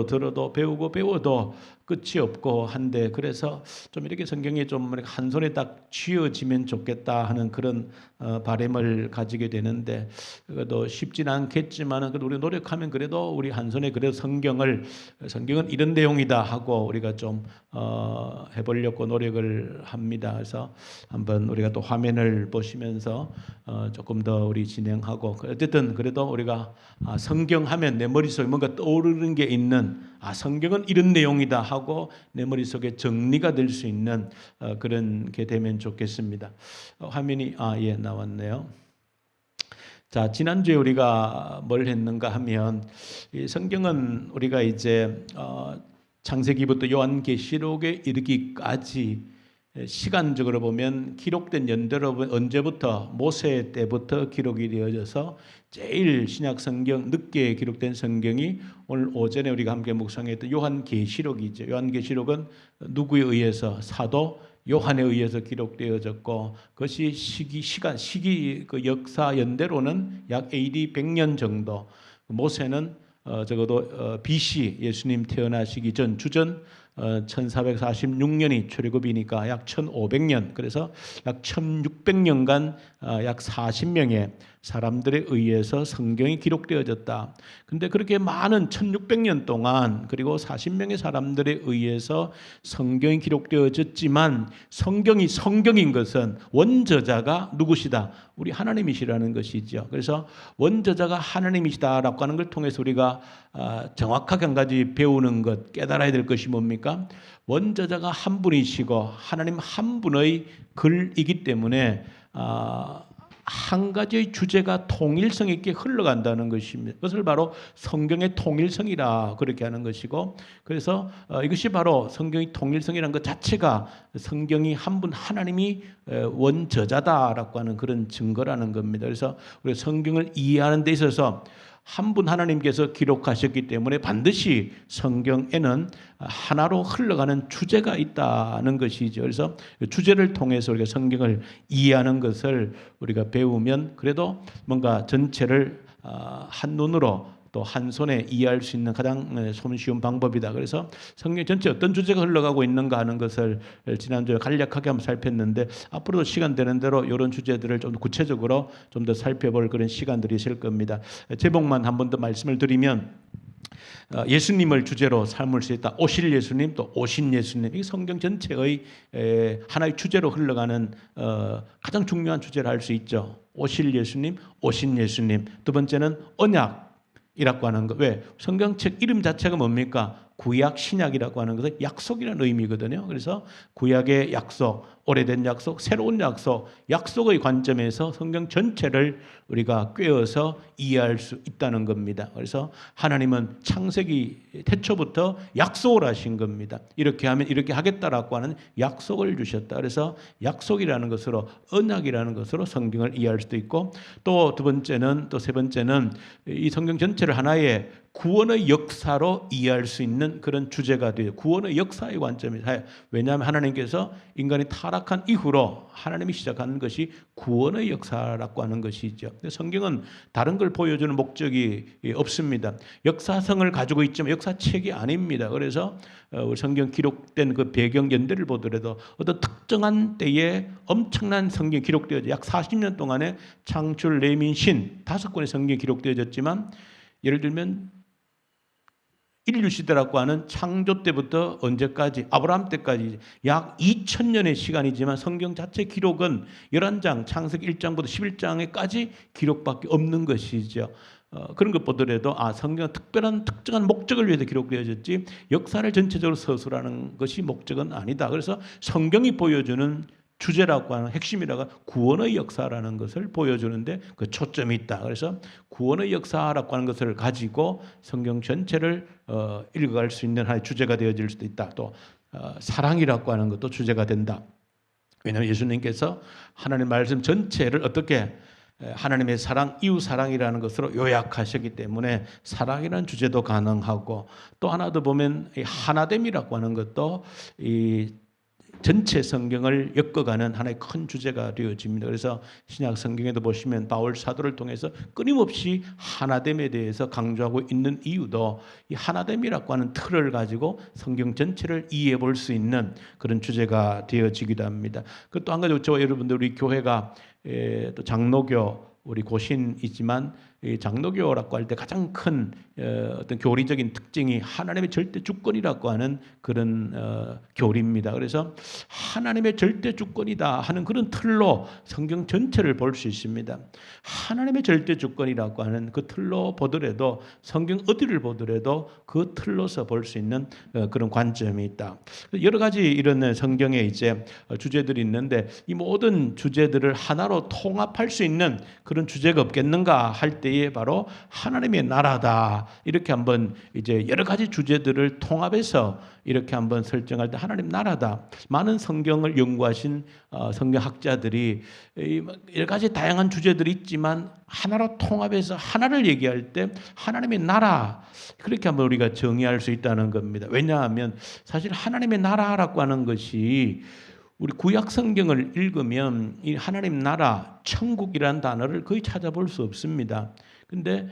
들어도 배우고 배워도 끝이 없고 한데, 그래서 좀 이렇게 성경이 좀 한 손에 딱 쥐어지면 좋겠다 하는 그런 바람을 가지게 되는데, 그것도 쉽진 않겠지만은 그래도 우리 노력하면 그래도 우리 한 손에 그래도 성경은 이런 내용이다 하고 우리가 좀 해보려고 노력을 합니다. 그래서 한번 우리가 또 화면을 보시면서 조금 더 우리 진행하고, 어쨌든 그래도 우리가 성경하면 내 머릿속에 뭔가 떠오르는 게 있는, 성경은 이런 내용이다 하고 내 머릿속에 정리가 될 수 있는 그런 게 되면 좋겠습니다. 화면이 예, 나왔네요. 자, 지난주에 우리가 뭘 했는가 하면, 이 성경은 우리가 이제 창세기부터 요한계시록에 이르기까지 시간적으로 보면 기록된 연대로 언제부터, 모세 때부터 기록이 되어져서 제일 신약 성경 늦게 기록된 성경이 오늘 오전에 우리가 함께 묵상했던 요한계시록이죠. 요한계시록은 누구에 의해서? 사도 요한에 의해서 기록되어졌고, 그것이 시기 그 역사 연대로는 약 AD 100년 정도. 모세는 적어도 BC 예수님 태어나시기 전 주전 1446년이 출애굽이니까 약 1500년, 그래서 약 1600년간 약 40명의 사람들에 의해서 성경이 기록되어졌다. 근데 그렇게 많은 1600년 동안 그리고 40명의 사람들에 의해서 성경이 기록되어졌지만, 성경이 성경인 것은 원저자가 누구시다? 우리 하나님이시라는 것이죠. 그래서 원저자가 하나님이시다라고 하는 걸 통해서 우리가 정확하게 한 가지 배우는 것, 깨달아야 될 것이 뭡니까? 원저자가 한 분이시고 하나님 한 분의 글이기 때문에 한 가지의 주제가 통일성 있게 흘러간다는 것입니다. 그것을 바로 성경의 통일성이라 그렇게 하는 것이고, 그래서 이것이 바로 성경의 통일성이라는 것 자체가 성경이 한 분 하나님이 원저자다라고 하는 그런 증거라는 겁니다. 그래서 우리 성경을 이해하는 데 있어서 한 분 하나님께서 기록하셨기 때문에 반드시 성경에는 하나로 흘러가는 주제가 있다는 것이죠. 그래서 주제를 통해서 우리가 성경을 이해하는 것을 우리가 배우면 그래도 뭔가 전체를 한눈으로 또 한 손에 이해할 수 있는 가장 손쉬운 방법이다. 그래서 성경 전체 어떤 주제가 흘러가고 있는가 하는 것을 지난주에 간략하게 한번 살폈는데, 앞으로도 시간 되는 대로 이런 주제들을 좀 구체적으로 좀 더 살펴볼 그런 시간들이 있을 겁니다. 제목만 한 번 더 말씀을 드리면, 예수님을 주제로 삼을 수 있다. 오실 예수님, 또 오신 예수님. 이 성경 전체의 하나의 주제로 흘러가는 가장 중요한 주제를 할 수 있죠. 오실 예수님, 오신 예수님. 두 번째는 언약이라고 하는 것. 왜? 성경책 이름 자체가 뭡니까? 구약, 신약이라고 하는 것은 약속이라는 의미거든요. 그래서 구약의 약속, 오래된 약속, 새로운 약속, 약속의 관점에서 성경 전체를 우리가 꿰어서 이해할 수 있다는 겁니다. 그래서 하나님은 창세기 태초부터 약속을 하신 겁니다. 이렇게 하면 이렇게 하겠다라고 하는 약속을 주셨다. 그래서 약속이라는 것으로, 언약이라는 것으로 성경을 이해할 수도 있고, 또 세 번째는 이 성경 전체를 하나의 구원의 역사로 이해할 수 있는 그런 주제가 돼요. 구원의 역사의 관점에서. 왜냐하면 하나님께서 인간이 타락한 이후로 하나님이 시작하는 것이 구원의 역사라고 하는 것이죠. 성경은 다른 걸 보여주는 목적이 없습니다. 역사성을 가지고 있지만 역사책이 아닙니다. 그래서 성경 기록된 그 배경 연대를 보더라도 어떤 특정한 때에 엄청난 성경이 기록되어져 약 40년 동안에 창출, 레민, 신 5권의 성경이 기록되어졌지만, 예를 들면 인류 시대라고 하는 창조 때부터 언제까지, 아브라함 때까지 약 2000년의 시간이지만 성경 자체 기록은 11장, 창세기 1장부터 11장에까지 기록밖에 없는 것이죠. 그런 것 보더라도 성경은 특정한 목적을 위해서 기록되어졌지 역사를 전체적으로 서술하는 것이 목적은 아니다. 그래서 성경이 보여주는 주제라고 하는 핵심이라고 구원의 역사라는 것을 보여주는데 그 초점이 있다. 그래서 구원의 역사라고 하는 것을 가지고 성경 전체를 읽어갈 수 있는 하나의 주제가 되어질 수도 있다. 또 사랑이라고 하는 것도 주제가 된다. 왜냐하면 예수님께서 하나님 말씀 전체를 어떻게 하나님의 사랑, 이웃 사랑이라는 것으로 요약하셨기 때문에 사랑이라는 주제도 가능하고, 또 하나 더 보면 이 하나됨이라고 하는 것도 이 전체 성경을 엮어가는 하나의 큰 주제가 되어집니다. 그래서 신약 성경에도 보시면 바울 사도를 통해서 끊임없이 하나됨에 대해서 강조하고 있는 이유도 이 하나됨이라고 하는 틀을 가지고 성경 전체를 이해해 볼 수 있는 그런 주제가 되어지기도 합니다. 그 또 한 가지 저와 여러분들 우리 교회가 또 장로교 우리 고신이지만 이 장로교라고 할 때 가장 큰 어떤 교리적인 특징이 하나님의 절대 주권이라고 하는 그런 교리입니다. 그래서 하나님의 절대 주권이다 하는 그런 틀로 성경 전체를 볼 수 있습니다. 하나님의 절대 주권이라고 하는 그 틀로 보더라도 성경 어디를 보더라도 그 틀로서 볼 수 있는 그런 관점이 있다. 여러 가지 이런 성경에 이제 주제들이 있는데 이 모든 주제들을 하나로 통합할 수 있는 그런 주제가 없겠는가 할 때에 바로 하나님의 나라다. 이렇게 한번 이제 여러 가지 주제들을 통합해서 이렇게 한번 설정할 때 하나님 나라다. 많은 성경을 연구하신 성경학자들이 여러 가지 다양한 주제들이 있지만 하나로 통합해서 하나를 얘기할 때 하나님의 나라 그렇게 한번 우리가 정의할 수 있다는 겁니다. 왜냐하면 사실 하나님의 나라라고 하는 것이 우리 구약 성경을 읽으면 이 하나님 나라, 천국이라는 단어를 거의 찾아볼 수 없습니다. 근데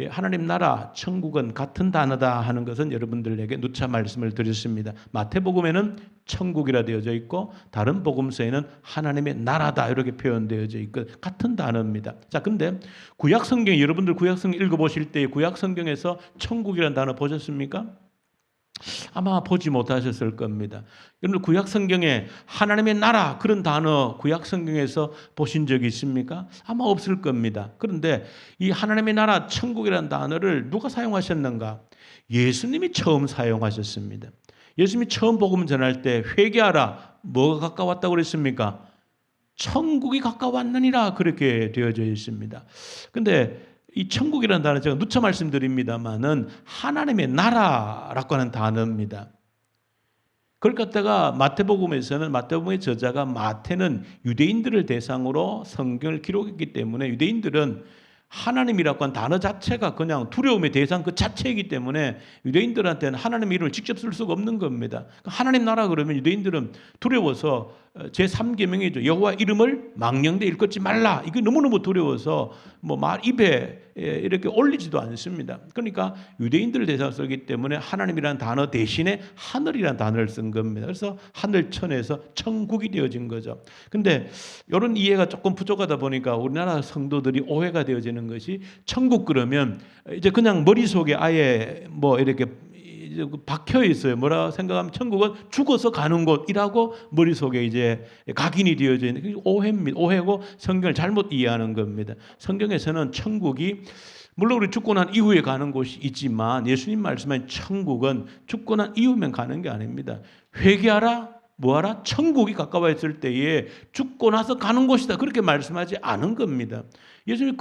하나님 나라, 천국은 같은 단어다 하는 것은 여러분들에게 누차 말씀을 드렸습니다. 마태복음에는 천국이라 되어져 있고 다른 복음서에는 하나님의 나라다 이렇게 표현되어져 있고 같은 단어입니다. 자, 근데 구약 성경 여러분들 구약 성경 읽어보실 때 구약 성경에서 천국이라는 단어 보셨습니까? 아마 보지 못하셨을 겁니다. 여러분 구약 성경에 하나님의 나라 그런 단어 구약 성경에서 보신 적이 있습니까? 아마 없을 겁니다. 그런데 이 하나님의 나라 천국이라는 단어를 누가 사용하셨는가? 예수님이 처음 사용하셨습니다. 예수님이 처음 복음 전할 때 회개하라. 뭐가 가까웠다고 그랬습니까? 천국이 가까웠느니라 그렇게 되어져 있습니다. 근데 이 천국이라는 단어 제가 누차 말씀드립니다만은 하나님의 나라라고 하는 단어입니다. 그걸 갖다가 마태복음에서는 마태복음의 저자가 마태는 유대인들을 대상으로 성경을 기록했기 때문에 유대인들은 하나님이라고 하는 단어 자체가 그냥 두려움의 대상 그 자체이기 때문에 유대인들한테는 하나님의 이름을 직접 쓸 수가 없는 겁니다. 하나님 나라 그러면 유대인들은 두려워서 제3계명이죠. 여호와 이름을 망령되이 일컫지 말라. 이게 너무너무 두려워서 뭐 말 입에 이렇게 올리지도 않습니다. 그러니까 유대인들을 대상으로 쓰기 때문에 하나님이라는 단어 대신에 하늘이라는 단어를 쓴 겁니다. 그래서 하늘천에서 천국이 되어진 거죠. 근데 이런 이해가 조금 부족하다 보니까 우리나라 성도들이 오해가 되어지는 것이 천국 그러면 이제 그냥 머릿속에 아예 뭐 이렇게 박혀 있어요. 뭐라 생각하면 천국은 죽어서 가는 곳이라고 머릿속에 이제 각인이 되어져 있는 오해입니다. 오해고 성경을 잘못 이해하는 겁니다. 성경에서는 천국이 물론 우리 죽고 난 이후에 가는 곳이 있지만 예수님 말씀하신 천국은 죽고 난 이후면 가는 게 아닙니다. 회개하라 뭐하라? 천국이 가까워졌을 때에 죽고 나서 가는 곳이다. 그렇게 말씀하지 않은 겁니다. 예수님이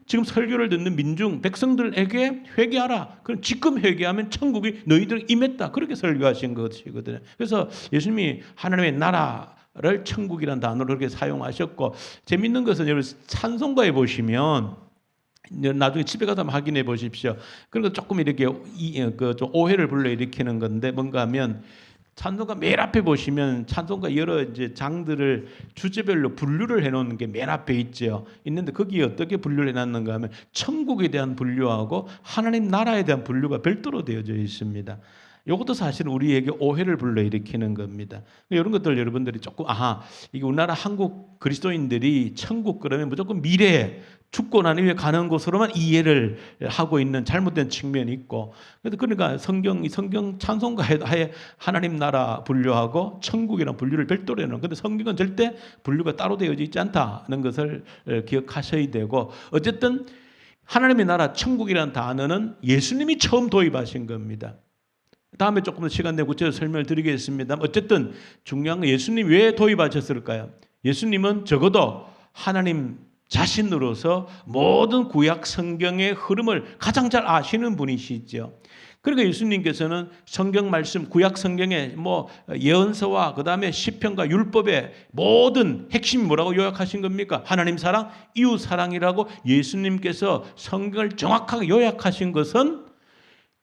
지금 설교를 듣는 민중 백성들에게 회개하라. 그럼 지금 회개하면 천국이 너희들 임했다. 그렇게 설교하신 것이거든요. 그래서 예수님이 하나님의 나라를 천국이라는 단어로 그렇게 사용하셨고 재밌는 것은 여러분 찬송가에 보시면 나중에 집에 가서 한번 확인해 보십시오. 그리고 조금 이렇게 좀 오해를 불러일으키는 건데 뭔가 하면 찬송가 맨 앞에 보시면 찬송가 여러 이제 장들을 주제별로 분류를 해놓는 게 맨 앞에 있죠. 있는데 거기에 어떻게 분류를 해놨는가 하면 천국에 대한 분류하고 하나님 나라에 대한 분류가 별도로 되어져 있습니다. 이것도 사실 우리에게 오해를 불러일으키는 겁니다. 이런 것들 여러분들이 조금 이게 우리나라 한국 그리스도인들이 천국 그러면 무조건 미래에 죽고 난 이후에 가는 곳으로만 이해를 하고 있는 잘못된 측면이 있고 그러니까 성경 찬송가에 아예 하나님 나라 분류하고 천국이라는 분류를 별도로 해놓은 근데 성경은 절대 분류가 따로 되어져 있지 않다는 것을 기억하셔야 되고 어쨌든 하나님의 나라 천국이라는 단어는 예수님이 처음 도입하신 겁니다. 다음에 조금 더 시간 내고 구체적으로 설명을 드리겠습니다. 어쨌든 중요한 건 예수님이 왜 도입하셨을까요? 예수님은 적어도 하나님 자신으로서 모든 구약 성경의 흐름을 가장 잘 아시는 분이시죠. 그러니까 예수님께서는 성경 말씀 구약 성경의 예언서와 그다음에 시편과 율법의 모든 핵심이 뭐라고 요약하신 겁니까? 하나님 사랑, 이웃 사랑이라고 예수님께서 성경을 정확하게 요약하신 것은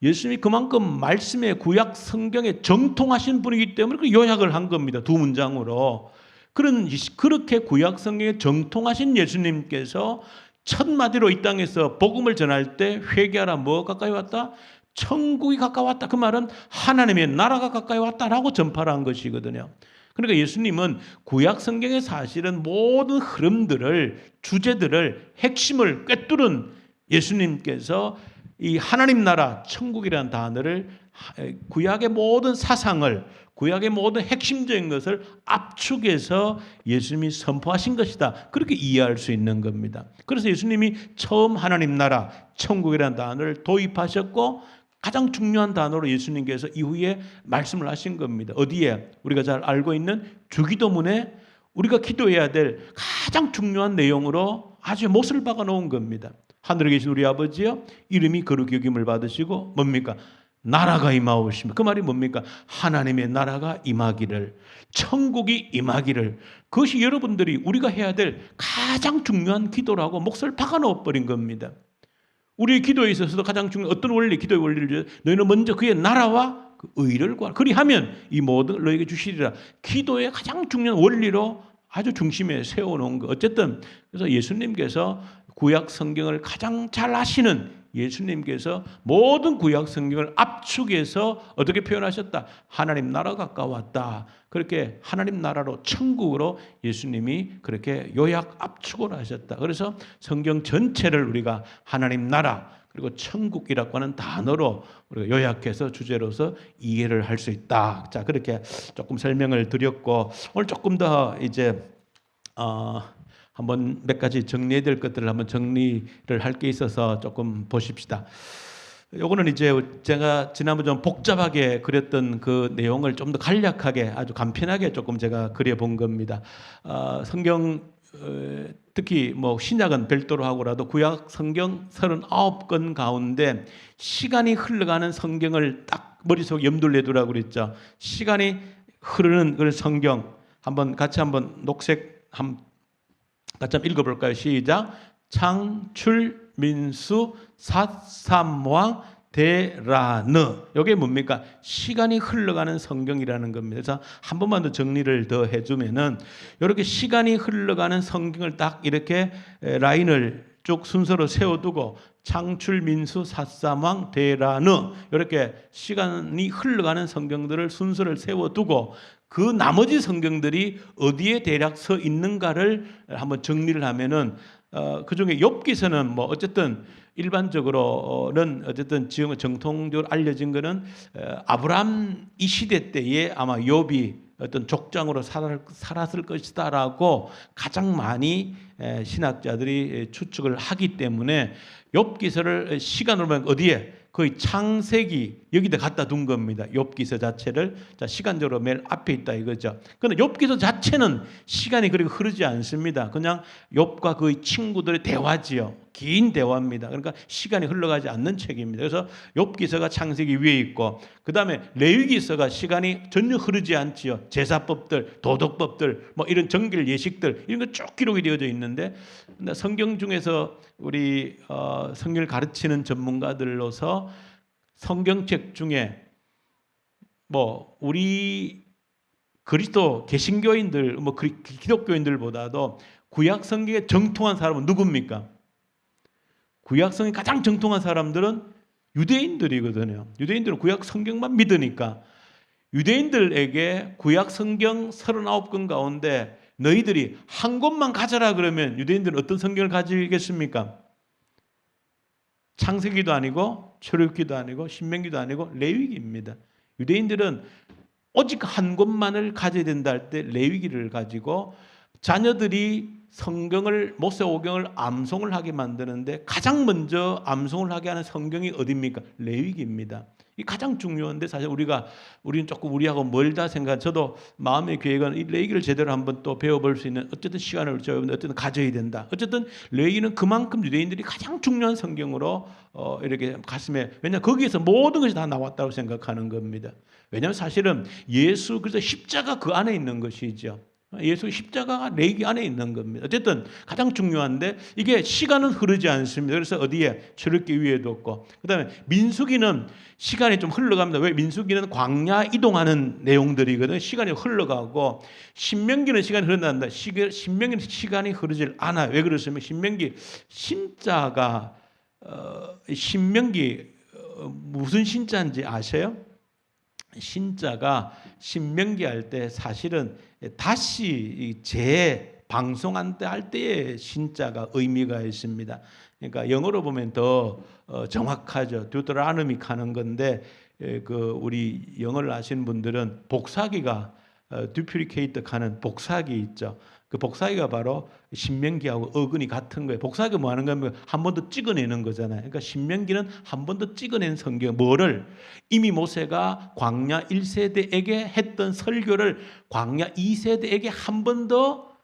예수님이 그만큼 말씀의 구약 성경에 정통하신 분이기 때문에 그 요약을 한 겁니다. 두 문장으로. 그렇게 구약 성경에 정통하신 예수님께서 첫 마디로 이 땅에서 복음을 전할 때 회개하라, 뭐 가까이 왔다? 천국이 가까웠다. 그 말은 하나님의 나라가 가까이 왔다라고 전파를 한 것이거든요. 그러니까 예수님은 구약 성경의 사실은 모든 흐름들을, 주제들을, 핵심을 꿰뚫은 예수님께서 이 하나님 나라, 천국이라는 단어를 구약의 모든 사상을, 구약의 모든 핵심적인 것을 압축해서 예수님이 선포하신 것이다. 그렇게 이해할 수 있는 겁니다. 그래서 예수님이 처음 하나님 나라, 천국이라는 단어를 도입하셨고 가장 중요한 단어로 예수님께서 이후에 말씀을 하신 겁니다. 어디에? 우리가 잘 알고 있는 주기도문에 우리가 기도해야 될 가장 중요한 내용으로 아주 못을 박아 놓은 겁니다. 하늘에 계신 우리 아버지여, 이름이 거룩히 여김을 받으시고 뭡니까? 나라가 임하오시며. 그 말이 뭡니까? 하나님의 나라가 임하기를, 천국이 임하기를. 그것이 여러분들이 우리가 해야 될 가장 중요한 기도라고 몫을 박아 넣어버린 겁니다. 우리 기도에 있어서도 가장 중요한 어떤 원리, 기도의 원리를 너희는 먼저 그의 나라와 그 의를 구하라. 그리하면 이 모든 너에게 주시리라. 기도의 가장 중요한 원리로 아주 중심에 세워놓은 것. 어쨌든 그래서 예수님께서 구약 성경을 가장 잘 아시는 예수님께서 모든 구약 성경을 압축해서 어떻게 표현하셨다? 하나님 나라가 가까웠다. 그렇게 하나님 나라로, 천국으로 예수님이 그렇게 요약 압축을 하셨다. 그래서 성경 전체를 우리가 하나님 나라 그리고 천국이라고 하는 단어로 우리가 요약해서 주제로서 이해를 할 수 있다. 자, 그렇게 조금 설명을 드렸고 오늘 조금 더 이제 한번 몇 가지 정리해야 될 것들을 한번 정리를 할 게 있어서 조금 보십시다. 요거는 이제 제가 지난번 좀 복잡하게 그렸던 그 내용을 좀 더 간략하게 아주 간편하게 조금 제가 그려본 겁니다. 성경 특히 뭐 신약은 별도로 하고라도 구약 성경 39권 가운데 시간이 흘러가는 성경을 딱 머릿속에 염두를 내두라고 그랬죠. 시간이 흐르는 그 성경 같이 한번 녹색 같이 한번 읽어볼까요? 시작. 창출, 민수, 삿삼왕, 대라느. 이게 뭡니까? 시간이 흘러가는 성경이라는 겁니다. 그래서 한 번만 더 정리를 더 해주면은 이렇게 시간이 흘러가는 성경을 딱 이렇게 라인을 쭉 순서로 세워두고 창출, 민수, 삿삼왕, 대라느 이렇게 시간이 흘러가는 성경들을 순서를 세워두고 그 나머지 성경들이 어디에 대략 서 있는가를 한번 정리를 하면은 그 중에 욥기서는 뭐 어쨌든 일반적으로는 어쨌든 지금 정통적으로 알려진 거는 아브라함 이 시대 때에 아마 욥이 어떤 족장으로 살았을 것이다라고 가장 많이 신학자들이 추측을 하기 때문에 욥기서를 시간으로 보면 어디에 거의 창세기 여기다 갖다 둔 겁니다. 욥기서 자체를 자 시간적으로 맨 앞에 있다 이거죠. 그런데 욥기서 자체는 시간이 그렇게 흐르지 않습니다. 그냥 욥과 그의 친구들의 대화지요. 긴 대화입니다. 그러니까 시간이 흘러가지 않는 책입니다. 그래서 욥기서가 창세기 위에 있고 그 다음에 레위기서가 시간이 전혀 흐르지 않지요. 제사법들, 도덕법들, 뭐 이런 정결 예식들 이런 거 쭉 기록이 되어져 있는데 성경 중에서 우리 성경을 가르치는 전문가들로서 성경책 중에 뭐 우리 그리스도 개신교인들, 뭐 기독교인들보다도 구약 성경에 정통한 사람은 누굽니까? 구약 성경에 가장 정통한 사람들은 유대인들이거든요. 유대인들은 구약 성경만 믿으니까 유대인들에게 구약 성경 39권 가운데 너희들이 한 권만 가져라 그러면 유대인들은 어떤 성경을 가지겠습니까? 창세기도 아니고 출애굽기도 아니고 신명기도 아니고 레위기입니다. 유대인들은 오직 한 권만을 가져야 된다 할 때 레위기를 가지고 자녀들이 성경을 모세오경을 암송을 하게 만드는데 가장 먼저 암송을 하게 하는 성경이 어디입니까? 레위기입니다. 이 가장 중요한데 사실 우리는 조금 우리하고 멀다 생각. 저도 마음의 계획은 이 레위기를 제대로 한번 또 배워볼 수 있는 어쨌든 시간을 어쨌든 가져야 된다. 어쨌든 레위기는 그만큼 유대인들이 가장 중요한 성경으로 이렇게 가슴에 왜냐 거기에서 모든 것이 다 나왔다고 생각하는 겁니다. 왜냐하면 사실은 예수 그래서 십자가 그 안에 있는 것이죠. 예수 십자가가 내 안에 있는 겁니다. 어쨌든 가장 중요한데 이게 시간은 흐르지 않습니다. 그래서 어디에 출애굽기 위에도 없고, 그다음에 민수기는 시간이 좀 흘러갑니다. 왜? 민수기는 광야 이동하는 내용들이거든요. 시간이 흘러가고 신명기는 시간이 흐른단다. 신명기는 시간이 흐르질 않아요. 왜 그렇습니까? 신명기 신자가 신명기 무슨 신자인지 아세요? 신자가 신명기 할 때 사실은 다시 재방송한 때 할 때의 신자가 의미가 있습니다. 그러니까 영어로 보면 더 정확하죠. 듀테로노믹 하는 건데 우리 영어를 아시는 분들은 복사기가 듀플리케이트 하는 복사기 있죠. 그 복사기가 바로 신명기하고 어근이 같은 거예요. 복사기가 뭐 하는 거면 한 번 더 찍어내는 거잖아요. 그러니까 신명기는 한 번 더 찍어낸 성경, 뭐를? 이미 모세가 광야 1세대에게 했던 설교를 광야 2세대에게 한 번 더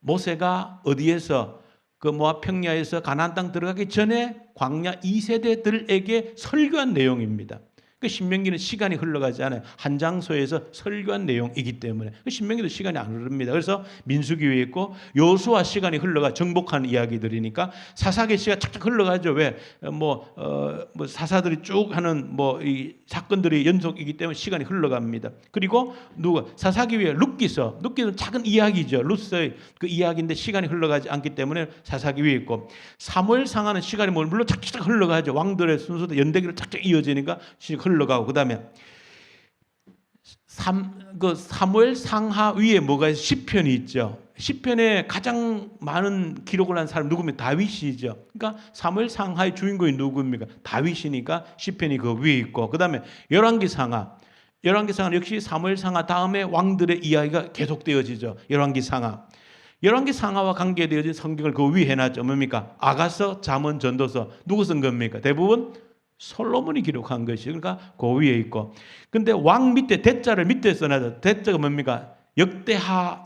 모세가 어디에서 그 모압 평야에서 가나안 땅 들어가기 전에 광야 2세대들에게 설교한 내용입니다. 그 신명기는 시간이 흘러가지 않아요. 한 장소에서 설교한 내용이기 때문에 그 신명기도 시간이 안 흐릅니다. 그래서 민수기 위에 있고 여호수아 시간이 흘러가 정복하는 이야기들이니까 사사기 시가 착착 흘러가죠. 왜? 사사들이 쭉 하는 이 사건들이 연속이기 때문에 시간이 흘러갑니다. 그리고 사사기 위에 룻기서, 룻기는 작은 이야기죠. 룻의 그 이야기인데 시간이 흘러가지 않기 때문에 사사기 위에 있고, 사무엘상하는 시간이 물론 착착 흘러가죠. 왕들의 순서도 연대기로 착착 이어지니까 흘러가고, 그다음에 사무엘 상하 위에 뭐가 있어요? 시편이 있죠. 시편에 가장 많은 기록을 한 사람 누구면 다윗이죠. 그러니까 사무엘 상하의 주인공이 누구입니까? 다윗이니까 시편이 그 위에 있고, 그다음에 열왕기 상하. 열왕기 상하는 역시 사무엘 상하 다음에 왕들의 이야기가 계속되어지죠. 열왕기 상하. 열왕기 상하와 관계되어진 성경을 그 위에 해놨죠. 뭡니까? 아가서, 잠언, 전도서. 누구 쓴 겁니까? 대부분 솔로몬이 기록한 것이, 그러니까 그 위에 있고. 근데 왕 밑에 대자를 밑에 써놔서, 대자가 뭡니까?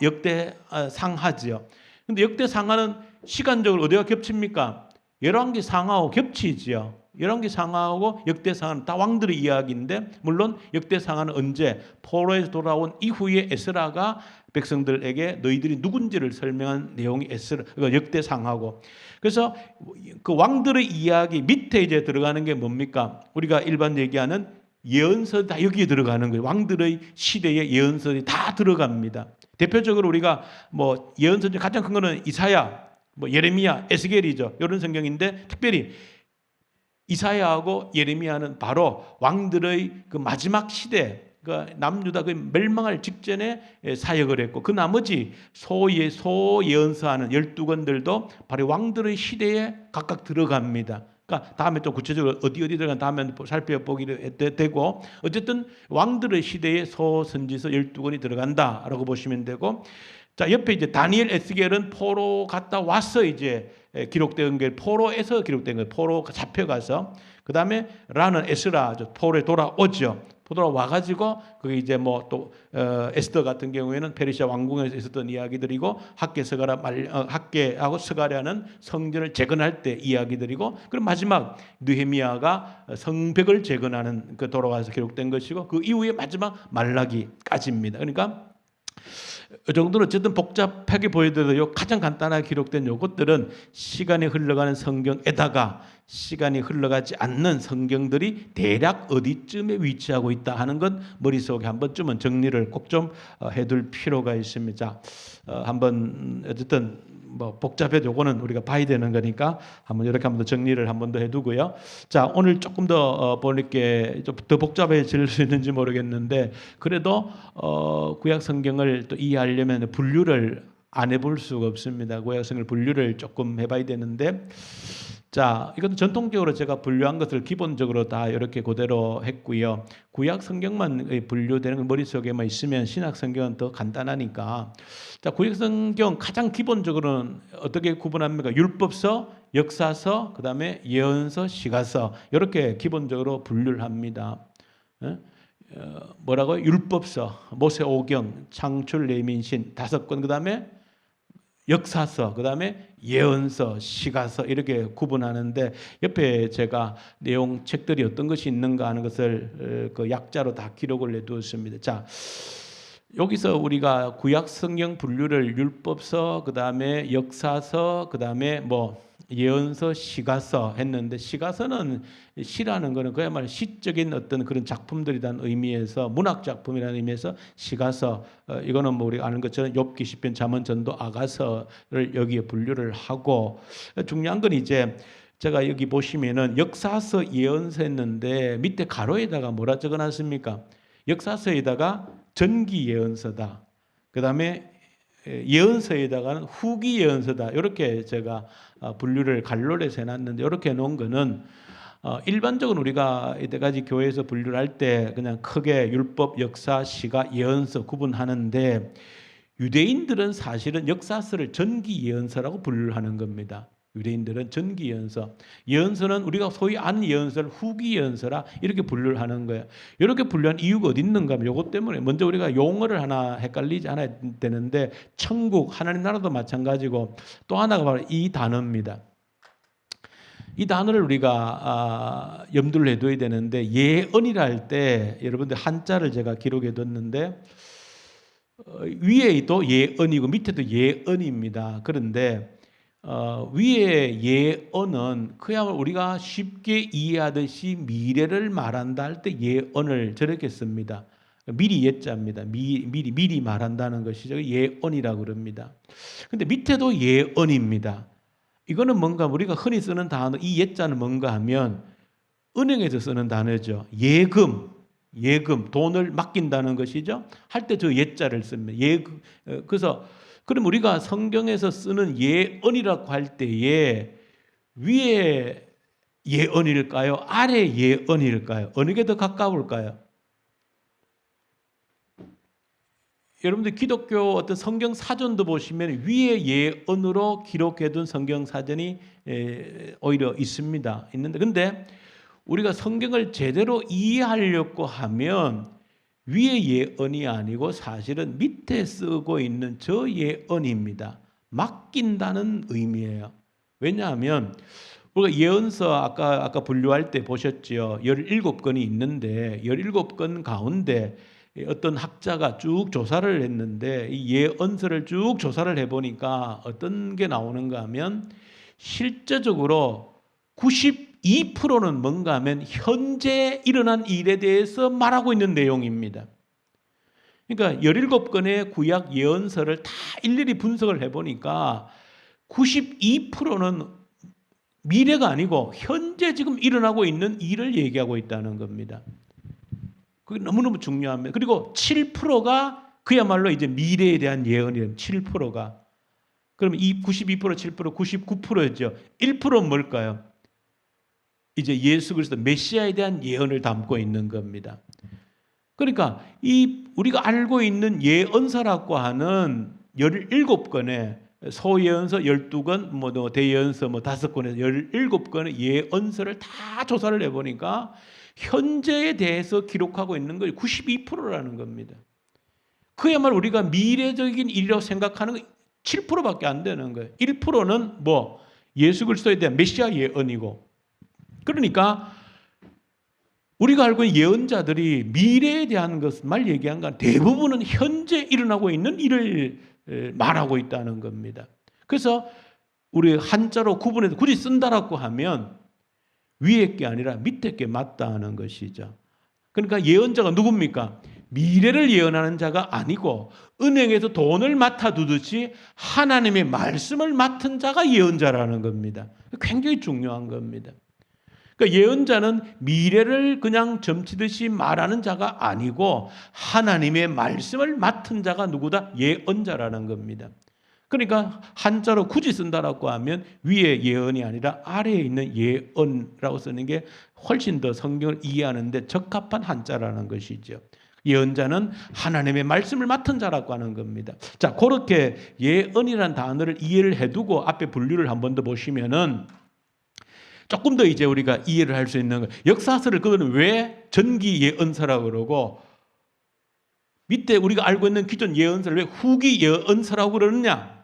역대상하지요. 근데 역대상하는 시간적으로 어디가 겹칩니까? 열왕기 상하하고 겹치지요. 열왕기 상하하고 역대상하는 다 왕들의 이야기인데, 물론 역대상하는 언제? 포로에서 돌아온 이후에 에스라가 백성들에게 너희들이 누군지를 설명한 내용이 역대상하고. 그래서 그 왕들의 이야기 밑에 이제 들어가는 게 뭡니까? 우리가 일반 얘기하는 예언서 다 여기에 들어가는 거예요. 왕들의 시대의 예언서들이 다 들어갑니다. 대표적으로 우리가 예언서 중 가장 큰 거는 이사야, 예레미야, 에스겔이죠. 이런 성경인데, 특별히 이사야하고 예레미야는 바로 왕들의 그 마지막 시대, 그러니까 남유다 그 멸망할 직전에 사역을 했고, 그 나머지 소예언서하는 12권들도 바로 왕들의 시대에 각각 들어갑니다. 그러니까 다음에 또 구체적으로 어디 들어간 다음에 살펴보기로 되고, 어쨌든 왕들의 시대에 소선지서 12권이 들어간다라고 보시면 되고, 자, 옆에 이제 다니엘, 에스겔은 포로 갔다 와서 이제 기록된 게, 포로에서 기록된 거예요. 포로 잡혀가서. 그 다음에 라는 에스라, 포로에 돌아오죠. 돌아와가지고 그게 이제 또 에스더 같은 경우에는 페르시아 왕궁에서 있었던 이야기들이고, 학계하고 스가랴는 성전을 재건할 때 이야기들이고, 그리고 마지막 느헤미야가 성벽을 재건하는 그 돌아와서 기록된 것이고, 그 이후에 마지막 말라기까지입니다. 그러니까 이 정도는 어쨌든 복잡하게 보여드려도 가장 간단하게 기록된 요것들은 시간이 흘러가는 성경에다가 시간이 흘러가지 않는 성경들이 대략 어디쯤에 위치하고 있다 하는 건 머릿속에 한 번쯤은 정리를 꼭 좀 해둘 필요가 있습니다. 한번 어쨌든 복잡해도 요거는 우리가 봐야 되는 거니까 한번 이렇게 한번 더 정리를 한 번 더 해두고요. 자, 오늘 조금 더 보니까 좀 더 복잡해질 수 있는지 모르겠는데, 그래도 구약 성경을 또 이해하려면 분류를 안 해볼 수가 없습니다. 구약 성경 분류를 조금 해봐야 되는데, 자, 이것도 전통적으로 제가 분류한 것을 기본적으로 다 이렇게 그대로 했고요. 구약 성경만 분류되는 건 머릿속에만 있으면 신약 성경은 더 간단하니까. 자, 구약 성경 가장 기본적으로는 어떻게 구분합니까? 율법서, 역사서, 그다음에 예언서, 시가서, 이렇게 기본적으로 분류를 합니다. 뭐라고요? 율법서, 모세오경, 창출, 레민신 5권, 그다음에 역사서, 그다음에 예언서, 시가서, 이렇게 구분하는데, 옆에 제가 내용 책들이 어떤 것이 있는가 하는 것을 그 약자로 다 기록을 해두었습니다. 자, 여기서 우리가 구약 성경 분류를 율법서, 그다음에 역사서, 그다음에 뭐 예언서, 시가서 했는데, 시가서는 시라는 거는 그야말로 시적인 어떤 그런 작품들이라는 의미에서, 문학 작품이라는 의미에서 시가서, 이거는 뭐 우리가 아는 것처럼 욥기, 시편, 잠언, 전도, 아가서를 여기에 분류를 하고, 중요한 건 이제 제가 여기 보시면은 역사서, 예언서 했는데 밑에 가로에다가 뭐라 적어놨습니까? 역사서에다가 전기 예언서다. 그 다음에 예언서에다가는 후기 예언서다. 이렇게 제가 분류를 갈로에서 해놨는데, 이렇게 해놓은 거는 일반적으로 우리가 이때까지 교회에서 분류를 할 때 그냥 크게 율법, 역사, 시가, 예언서 구분하는데, 유대인들은 사실은 역사서를 전기 예언서라고 분류를 하는 겁니다. 유대인들은 전기 예언서, 예언서는 우리가 소위 아는 예언서를 후기 예언서라 이렇게 분류를 하는 거예요. 이렇게 분류한 이유가 어디 있는가 하면 이것 때문에 먼저 우리가 용어를 하나 헷갈리지 않아야 되는데, 천국, 하나님 나라도 마찬가지고 또 하나가 바로 이 단어입니다. 이 단어를 우리가 염두를 해둬야 되는데, 예언이라 할 때 여러분들 한자를 제가 기록해 뒀는데, 위에도 예언이고 밑에도 예언입니다. 그런데 위에 예언은 그야말로 우리가 쉽게 이해하듯이 미래를 말한다 할 때 예언을 저렇게 씁니다. 미리 예자입니다. 미리 말한다는 것이죠. 예언이라고 그럽니다. 근데 밑에도 예언입니다. 이거는 뭔가 우리가 흔히 쓰는 단어, 이 예자는 뭔가 하면 은행에서 쓰는 단어죠. 예금, 돈을 맡긴다는 것이죠. 할 때 저 예자를 씁니다. 그래서 그럼 우리가 성경에서 쓰는 예언이라고 할 때에 위에 예언일까요? 아래 예언일까요? 어느 게 더 가까울까요? 여러분들 기독교 어떤 성경 사전도 보시면 위에 예언으로 기록해둔 성경 사전이 오히려 있는데, 근데 우리가 성경을 제대로 이해하려고 하면 위에 예언이 아니고 사실은 밑에 쓰고 있는 저 예언입니다. 맡긴다는 의미예요. 왜냐하면 우리가 예언서 아까 분류할 때 보셨죠. 17건이 있는데 17건 가운데 어떤 학자가 쭉 조사를 했는데, 이 예언서를 쭉 조사를 해보니까 어떤 게 나오는가 하면 실제적으로 92%는 뭔가 하면 현재 일어난 일에 대해서 말하고 있는 내용입니다. 그러니까 17건의 구약 예언서를 다 일일이 분석을 해보니까 92%는 미래가 아니고 현재 지금 일어나고 있는 일을 얘기하고 있다는 겁니다. 그게 너무너무 중요합니다. 그리고 7%가 그야말로 이제 미래에 대한 예언이에요. 7%가. 그러면 이 92%, 7%, 99%였죠. 1%는 뭘까요? 이제 예수 그리스도 메시아에 대한 예언을 담고 있는 겁니다. 그러니까 이 우리가 알고 있는 예언서라고 하는 17건의 소예언서 12건, 뭐 대예언서 5건에서 17건의 예언서를 다 조사를 해보니까 현재에 대해서 기록하고 있는 것이 92%라는 겁니다. 그야말로 우리가 미래적인 일이라고 생각하는 건 7%밖에 안 되는 거예요. 1%는 뭐 예수 그리스도에 대한 메시아 예언이고, 그러니까 우리가 알고 있는 예언자들이 미래에 대한 것만 얘기한 건 대부분은 현재 일어나고 있는 일을 말하고 있다는 겁니다. 그래서 우리 한자로 구분해서 굳이 쓴다라고 하면 위에 게 아니라 밑에 게 맞다는 것이죠. 그러니까 예언자가 누굽니까? 미래를 예언하는 자가 아니고 은행에서 돈을 맡아두듯이 하나님의 말씀을 맡은 자가 예언자라는 겁니다. 굉장히 중요한 겁니다. 그러니까 예언자는 미래를 그냥 점치듯이 말하는 자가 아니고 하나님의 말씀을 맡은 자가 누구다? 예언자라는 겁니다. 그러니까 한자로 굳이 쓴다라고 하면 위에 예언이 아니라 아래에 있는 예언이라고 쓰는 게 훨씬 더 성경을 이해하는 데 적합한 한자라는 것이죠. 예언자는 하나님의 말씀을 맡은 자라고 하는 겁니다. 자, 그렇게 예언이라는 단어를 이해를 해두고 앞에 분류를 한 번 더 보시면은 조금 더 이제 우리가 이해를 할 수 있는 거예요. 역사서를 그거는 왜 전기 예언서라고 그러고 밑에 우리가 알고 있는 기존 예언서를 왜 후기 예언서라고 그러느냐?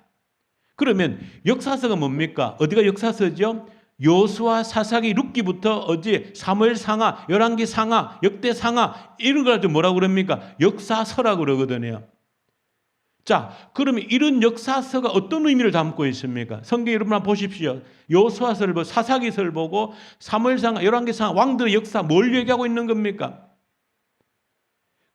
그러면 역사서가 뭡니까? 어디가 역사서죠? 여호수아, 사사기, 룻기부터 어제 사무엘 상하, 열왕기 상하, 역대 상하 이런 걸 가지고 뭐라고 그럽니까? 역사서라고 그러거든요. 자, 그러면 이런 역사서가 어떤 의미를 담고 있습니까? 성경 여러분 한번 보십시오. 여호수아서를 보고 사사기서를 보고 사무엘상, 열왕기상 왕들의 역사 뭘 얘기하고 있는 겁니까?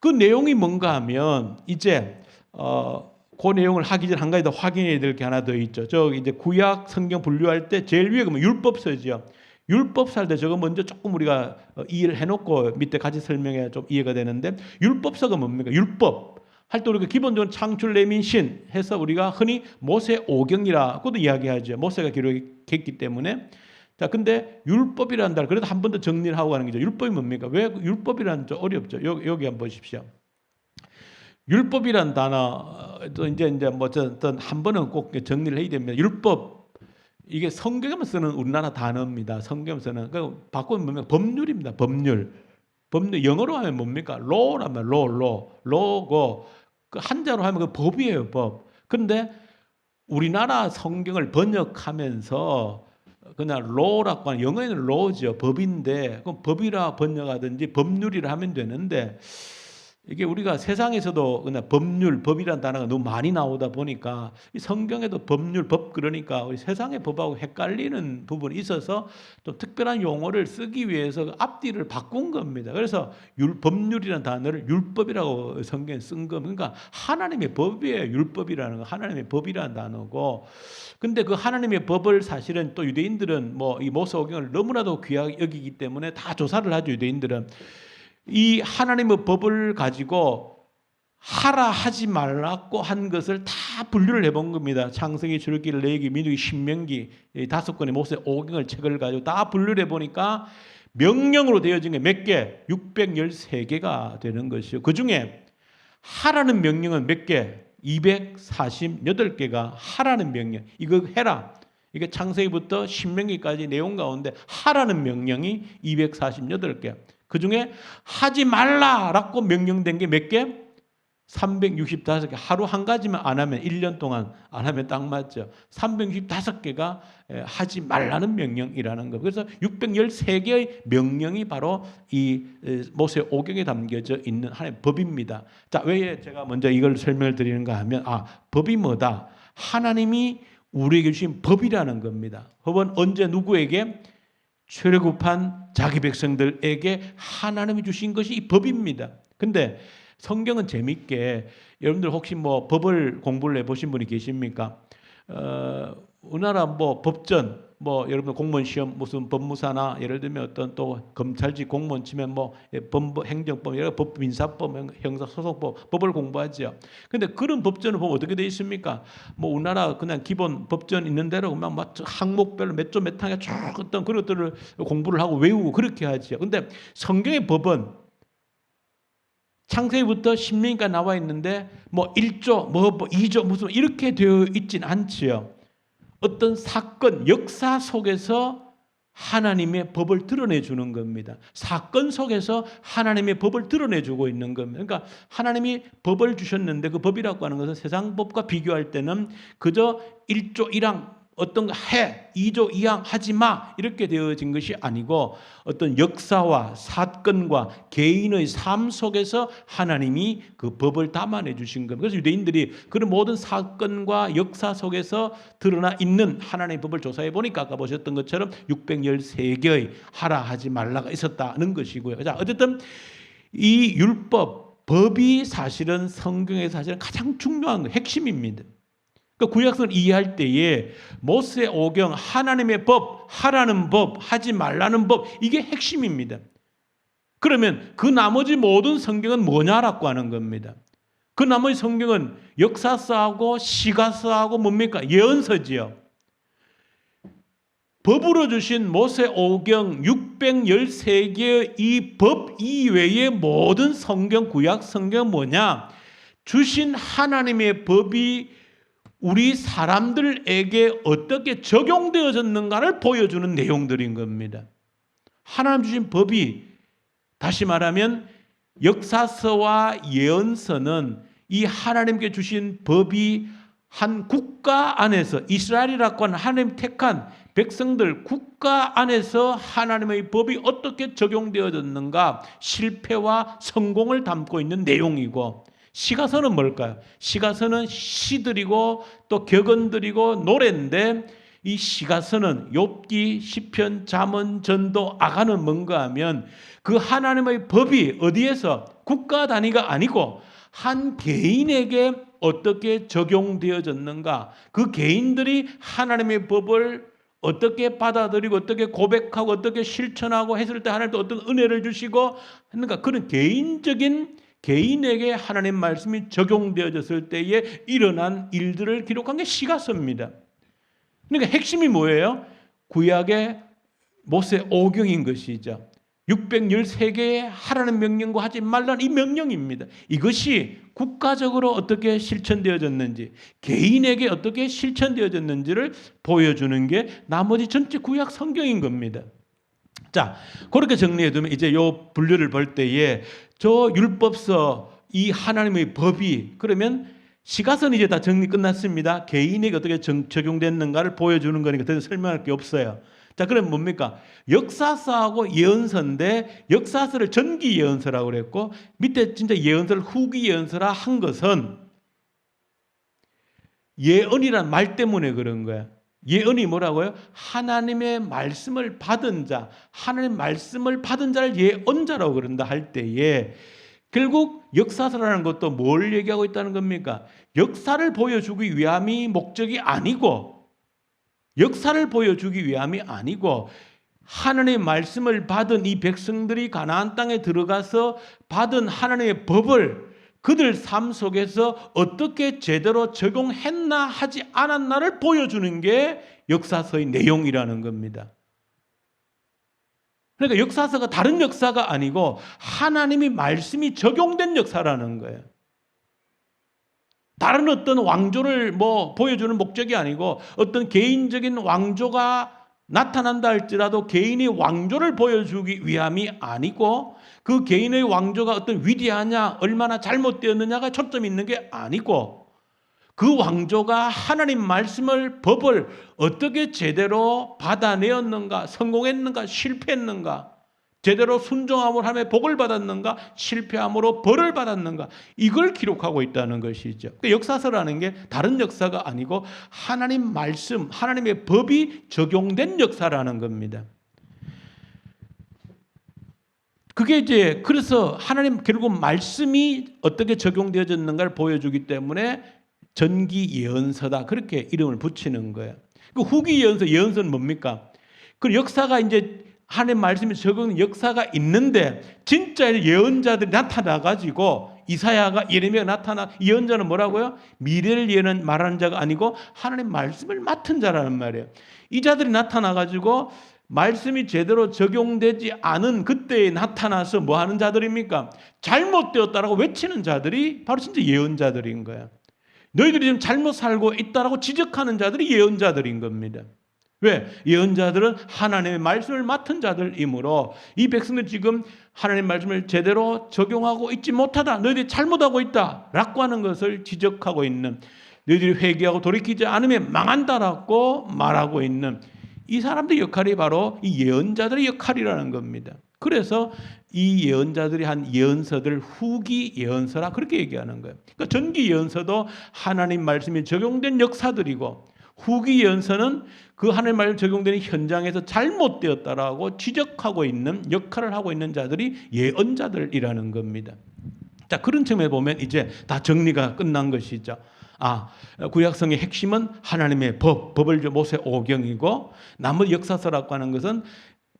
그 내용이 뭔가 하면 이제 그 내용을 하기 전 한 가지 더 확인해야 될 게 하나 더 있죠. 저 이제 구약 성경 분류할 때 제일 위에 보면 율법서죠. 율법서 할 때 저거 먼저 조금 우리가 이해를 해놓고 밑에 같이 설명해야 좀 이해가 되는데, 율법서가 뭡니까? 율법 할 때 우리가 기본적으로 창출 레민신 해서 우리가 흔히 모세 오경이라고도 이야기하죠. 모세가 기록했기 때문에. 자, 근데 율법이라는 달, 그래도 한 번 더 정리를 하고 가는 거죠. 율법이 뭡니까? 왜 율법이라는 좀 어렵죠. 여기 한번 보십시오. 율법이란 단어 또 이제 뭐 어떤 한 번은 꼭 정리를 해야 됩니다. 율법, 이게 성경에만 쓰는 우리나라 단어입니다. 성경에서는 그 바꾸면 뭡니까? 법률입니다. 법률. 영어로 하면 뭡니까? law라면 law고 그 한자로 하면 그 법이에요, 법. 그런데 우리나라 성경을 번역하면서 그냥 law라고 하는, 영어에는 law죠, 법인데 그럼 법이라 번역하든지 법률이라 하면 되는데, 이게 우리가 세상에서도 그냥 법률, 법이라는 단어가 너무 많이 나오다 보니까 이 성경에도 법률, 법, 그러니까 우리 세상의 법하고 헷갈리는 부분이 있어서 좀 특별한 용어를 쓰기 위해서 앞뒤를 바꾼 겁니다. 그래서 법률이라는 단어를 율법이라고 성경에 쓴 겁니다. 그러니까 하나님의 법이에요. 율법이라는 거 하나님의 법이라는 단어고, 근데 그 하나님의 법을 사실은 또 유대인들은 뭐 이 모세오경을 너무나도 귀하게 여기기 때문에 다 조사를 하죠. 유대인들은 이 하나님의 법을 가지고 하라 하지 말라고 한 것을 다 분류를 해본 겁니다. 창세기, 출애굽기, 레위기, 민수기, 신명기 이 5권의 모세오경을 책을 가지고 다 분류를 해보니까 명령으로 되어진 게 몇 개? 613개가 되는 것이요. 그 중에 하라는 명령은 몇 개? 248개가 하라는 명령. 이거 해라. 이게 창세기부터 신명기까지 내용 가운데 하라는 명령이 248개. 그 중에 하지 말라라고 명령된 게 몇 개? 365개. 하루 한 가지만 안 하면 1년 동안 안 하면 딱 맞죠. 365개가 하지 말라는 명령이라는 거. 그래서 613개의 명령이 바로 이 모세오경에 담겨져 있는 하나님의 법입니다. 자, 왜 제가 먼저 이걸 설명을 드리는가 하면 법이 뭐다? 하나님이 우리에게 주신 법이라는 겁니다. 법은 언제 누구에게? 출애굽한 자기 백성들에게 하나님이 주신 것이 이 법입니다. 근데 성경은 재밌게, 여러분들 혹시 뭐 법을 공부를 해보신 분이 계십니까? 우리나라 뭐 법전, 뭐 여러분 공무원 시험 무슨 법무사나 예를 들면 어떤 또 검찰직 공무원 치면 뭐 법무, 행정법, 여러 법, 민사법, 형사소송법, 법을 공부하죠. 근데 그런 법전을 보면 어떻게 되어 있습니까? 뭐 우리나라 그냥 기본 법전 있는 대로 막 항목별로 몇 조 몇 항에 쭉 어떤 그런 것들을 공부를 하고 외우고 그렇게 하죠. 근데 성경의 법은 창세기부터 신명기까지 나와 있는데 뭐 1조, 뭐 2조 무슨 이렇게 되어 있진 않지요. 어떤 사건, 역사 속에서 하나님의 법을 드러내 주는 겁니다. 사건 속에서 하나님의 법을 드러내 주고 있는 겁니다. 그러니까 하나님이 법을 주셨는데 그 법이라고 하는 것은 세상 법과 비교할 때는 그저 1조 1항 어떤 거 해, 2조 2항 하지 마 이렇게 되어진 것이 아니고 어떤 역사와 사건과 개인의 삶 속에서 하나님이 그 법을 담아내 주신 겁니다. 그래서 유대인들이 그런 모든 사건과 역사 속에서 드러나 있는 하나님의 법을 조사해 보니까 아까 보셨던 것처럼 613개의 하라 하지 말라가 있었다는 것이고요. 자, 어쨌든 이 율법, 법이 사실은 성경의 사실은 가장 중요한 핵심입니다. 구약성을 이해할 때에 모세오경, 하나님의 법, 하라는 법, 하지 말라는 법, 이게 핵심입니다. 그러면 그 나머지 모든 성경은 뭐냐라고 하는 겁니다. 그 나머지 성경은 역사서하고 시가서하고 뭡니까? 예언서지요. 법으로 주신 모세오경 613개의 이 법 이외의 모든 성경, 구약 성경은 뭐냐? 주신 하나님의 법이 우리 사람들에게 어떻게 적용되어졌는가를 보여주는 내용들인 겁니다. 하나님 주신 법이, 다시 말하면 역사서와 예언서는 이 하나님께 주신 법이 한 국가 안에서, 이스라엘이라고 하는 하나님 택한 백성들 국가 안에서 하나님의 법이 어떻게 적용되어졌는가, 실패와 성공을 담고 있는 내용이고, 시가서는 뭘까요? 시가서는 시들이고 또 격언들이고 노래인데 이 시가서는 욥기, 시편, 잠언, 전도, 아가는 뭔가 하면 그 하나님의 법이 어디에서 국가 단위가 아니고 한 개인에게 어떻게 적용되어졌는가, 그 개인들이 하나님의 법을 어떻게 받아들이고 어떻게 고백하고 어떻게 실천하고 했을 때 하나님도 어떤 은혜를 주시고 했는가, 그런 개인적인 개인에게 하나님 말씀이 적용되어졌을 때에 일어난 일들을 기록한 게 시가서입니다. 그러니까 핵심이 뭐예요? 구약의 모세 오경인 것이죠. 613개의 하라는 명령과 하지 말라는 이 명령입니다. 이것이 국가적으로 어떻게 실천되어졌는지, 개인에게 어떻게 실천되어졌는지를 보여주는 게 나머지 전체 구약 성경인 겁니다. 자, 그렇게 정리해두면 이제 요 분류를 볼 때에 저 율법서, 이 하나님의 법이, 그러면 시가서는 이제 다 정리 끝났습니다. 개인에게 어떻게 적용됐는가를 보여주는 거니까 더 설명할 게 없어요. 자, 그럼 뭡니까? 역사서하고 예언서인데 역사서를 전기 예언서라고 그랬고 밑에 진짜 예언서를 후기 예언서라 한 것은 예언이란 말 때문에 그런 거야. 예언이 뭐라고요? 하나님의 말씀을 받은 자, 하나님의 말씀을 받은 자를 예언자라고 그런다 할 때에 결국 역사서라는 것도 뭘 얘기하고 있다는 겁니까? 역사를 보여주기 위함이 목적이 아니고, 역사를 보여주기 위함이 아니고 하나님의 말씀을 받은 이 백성들이 가나안 땅에 들어가서 받은 하나님의 법을 그들 삶 속에서 어떻게 제대로 적용했나 하지 않았나를 보여주는 게 역사서의 내용이라는 겁니다. 그러니까 역사서가 다른 역사가 아니고 하나님의 말씀이 적용된 역사라는 거예요. 다른 어떤 왕조를 보여주는 목적이 아니고 어떤 개인적인 왕조가 나타난다 할지라도 개인의 왕조를 보여주기 위함이 아니고 그 개인의 왕조가 어떤 위대하냐 얼마나 잘못되었느냐가 초점이 있는 게 아니고 그 왕조가 하나님 말씀을 법을 어떻게 제대로 받아내었는가, 성공했는가, 실패했는가, 제대로 순종함으로 하나님의 복을 받았는가, 실패함으로 벌을 받았는가, 이걸 기록하고 있다는 것이죠. 그러니까 역사서라는 게 다른 역사가 아니고 하나님 말씀, 하나님의 법이 적용된 역사라는 겁니다. 그게 이제 그래서 하나님 결국 말씀이 어떻게 적용되어졌는가를 보여주기 때문에 전기 예언서다, 그렇게 이름을 붙이는 거예요. 그 후기 예언서, 예언서는 뭡니까? 그 역사가 이제 하나님 말씀이 적은 역사가 있는데 진짜 예언자들이 나타나가지고 이사야가 예레미야가 나타나, 예언자는 뭐라고요? 미래를 예언 말하는 자가 아니고 하나님 말씀을 맡은 자라는 말이에요. 이 자들이 나타나가지고 말씀이 제대로 적용되지 않은 그때에 나타나서 뭐 하는 자들입니까? 잘못되었다라고 외치는 자들이 바로 진짜 예언자들인 거야. 너희들이 지금 잘못 살고 있다라고 지적하는 자들이 예언자들인 겁니다. 왜? 예언자들은 하나님의 말씀을 맡은 자들이므로 이 백성들 지금 하나님의 말씀을 제대로 적용하고 있지 못하다, 너희들이 잘못하고 있다 라고 하는 것을 지적하고 있는, 너희들이 회개하고 돌이키지 않으면 망한다라고 말하고 있는 이 사람들의 역할이 바로 이 예언자들의 역할이라는 겁니다. 그래서 이 예언자들이 한 예언서들 후기 예언서라 그렇게 얘기하는 거예요. 그러니까 전기 예언서도 하나님 말씀이 적용된 역사들이고 후기 예언서는 그 하나님 말씀 적용되는 현장에서 잘못되었다라고 지적하고 있는 역할을 하고 있는 자들이 예언자들이라는 겁니다. 자, 그런 측면에 보면 이제 다 정리가 끝난 것이죠. 구약성의 핵심은 하나님의 법을 모세 오경이고 나머지 역사서라고 하는 것은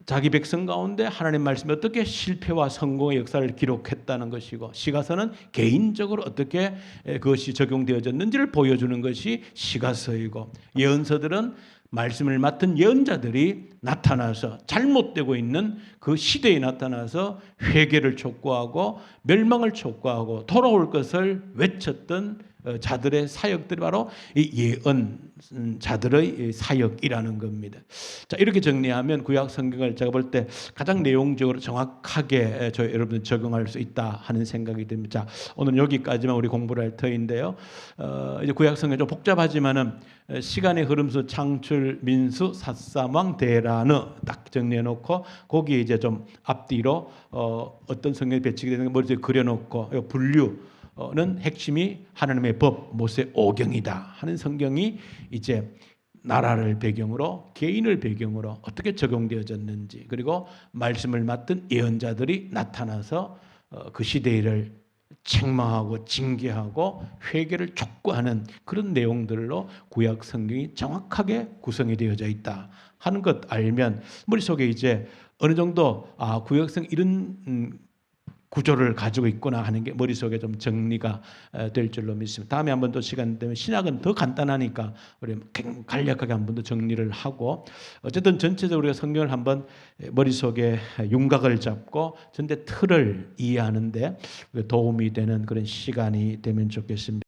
자기 백성 가운데 하나님 말씀이 어떻게 실패와 성공의 역사를 기록했다는 것이고, 시가서는 개인적으로 어떻게 그것이 적용되어졌는지를 보여주는 것이 시가서이고, 예언서들은 말씀을 맡은 예언자들이 나타나서 잘못되고 있는 그 시대에 나타나서 회개를 촉구하고 멸망을 촉구하고 돌아올 것을 외쳤던 자들의 사역들이 바로 이 예언자들의 사역이라는 겁니다. 자, 이렇게 정리하면 구약 성경을 제가 볼 때 가장 내용적으로 정확하게 여러분 적용할 수 있다 하는 생각이 듭니다. 자, 오늘 여기까지만 우리 공부를 할 터인데요. 이제 구약 성경 좀 복잡하지만은 시간의 흐름수 창출 민수 삿삼왕 대라느 딱 정리해 놓고 거기에 이제 좀 앞뒤로 어떤 성경이 배치게 되는 걸 머릿속에 그려놓고 분류 핵심이 하나님의 법, 모세 오경이다 하는 성경이 이제 나라를 배경으로 개인을 배경으로 어떻게 적용되어졌는지, 그리고 말씀을 맡은 예언자들이 나타나서 그 시대를 책망하고 징계하고 회개를 촉구하는 그런 내용들로 구약 성경이 정확하게 구성이 되어져 있다 하는 것 알면 머릿속에 이제 어느 정도 구약 성경 이런 구조를 가지고 있구나 하는 게 머릿속에 좀 정리가 될 줄로 믿습니다. 다음에 한 번 더 시간 되면 신약은 더 간단하니까 우리 간략하게 한 번 더 정리를 하고, 어쨌든 전체적으로 우리가 성경을 한번 머릿속에 윤곽을 잡고 전체 틀을 이해하는 데 도움이 되는 그런 시간이 되면 좋겠습니다.